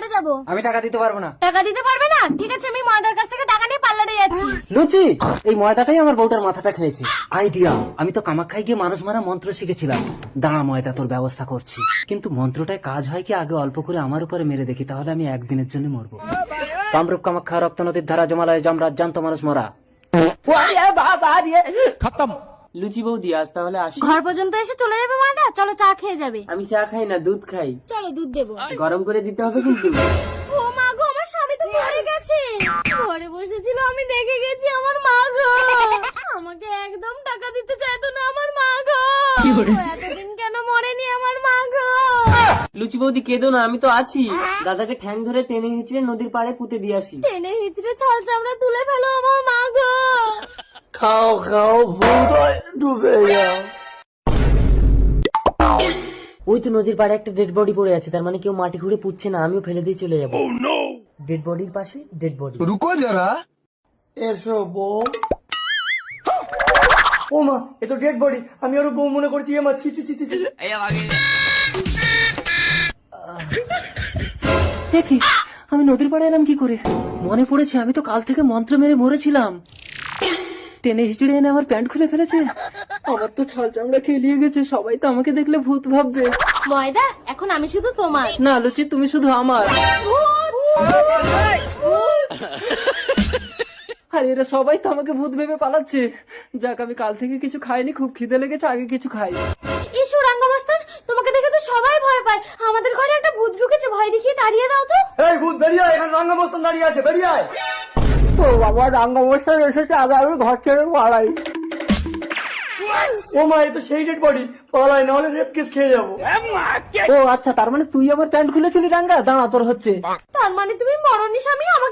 পার্লারে যাবো। আমি টাকা দিতে পারবো না। টাকা দিতে পারবে না? ঠিক আছে, আমি ময়দার কাছ থেকে টাকা নিয়ে পার্লারে যাচ্ছি। লুচি, এই ময়দাটাই আমার বউটার মাথাটা খেয়েছে। আইডিয়া, আমি তো কামাখ্যায় গিয়ে মানুষ মারা মন্ত্র শিখেছিলাম। দাঁড়া, ময়দা তোর ব্যবস্থা করছি। কিন্তু মন্ত্রটায় কাজ হয় কি, আগে অল্প করে আমার উপরে মেরে দেখি, তাহলে আমি একদিনের জন্য মরবো। কামরূপ কামাখ্যা রক্ত নদীর ধারা জমালয় যমরাজ জান্ত মানুষ মরা। খতম। লুচি বৌদি, আজ তাহলে আসি। ঘর পর্যন্ত এসে চলে যাবে ময়দা? চলো চা খেয়ে যাবে। আমি চা খাই না, দুধ খাই। চলো দুধ দেবো। গরম করে দিতে হবে কিন্তু। ও মা গো, আমার স্বামী তো ঘরে গেছে। ঘরে বসেছিল, আমি দেখে গেছি। আমার মা গো, আমাকে একদম টাকা দিতে চাইতো না আমার মা গো। ও এতদিন কেন মরেনি আমার মা গো? লুচি বৌদি কেঁদো না, আমি তো আছি। দাদাকে ঠ্যাং ধরে টেনে হিচড়ে নদীর পাড়ে পুঁতে দিয়ে আসি। টেনে হিচড়ে ছাল চামড়া তুলে ফেলো আমার মা গো। খাও খাও, ভূত ডুবে যাও। ওই তো নদীর পাড়ে একটা ডেড বডি পড়ে আছে, তার মানে কেউ মাটি খুঁড়ে পুঁতছে না, আমিও ফেলে দিয়ে চলে যাবো। ডেড বডির পাশে ডেড বডি। रुको जरा। এসো বউ। ও মা, এ তো ডেড বডি। আমি আরো বউ মনে করছি। মা, ছি ছি ছি ছি। দেখি, আমি নদীর পাড়ে এলাম কি করে? মনে পড়েছে, আমি তো কাল থেকে মন্ত্র মেরে মরেছিলাম। টেনে হিচড়ে এনে আমার প্যান্ট খুলে ফেলেছে। আমার তো ছাল চামড়া খেলিয়ে গেছে, সবাই তো আমাকে দেখলে ভূত ভাববে। ময়দা, এখন আমি শুধু তোমার। না লুচি, তুমি শুধু আমার। আর এরা সবাই তো আমাকে ভূত ভেবে পালাচ্ছে। যাক, আমি কাল থেকে কিছু খাইনি, খুব খিদে লেগেছে, আগে কিছু খাই। ইসু রাঙ্গমস্তান, তোমাকে দেখে তো সবাই ভয় পায়। আমাদের ঘরে একটা ভূত ঢুকেছে, ভয় দেখিয়ে তাড়িয়ে দাও তো। এই ভূত বেরিয়ে আয়, এখানে রাঙ্গামস্তান দাঁড়িয়ে আছে, বেরিয়ে আয়। ও বাবা, রাঙ্গ অবস্থায় এসেছে, আগে আমি ঘর ছেড়ে পালাই। ও মা, এ তো সেই ডেড বডি। পালাই, নাহলে রেপ কেস খেয়ে যাবো। ও আচ্ছা, তার মানে তুই আমার প্যান্ট খুলেছিলি রাঙ্গা? দাঁড়া, তোর হচ্ছে। তার মানে তুমি মরণী স্বামী আমাকে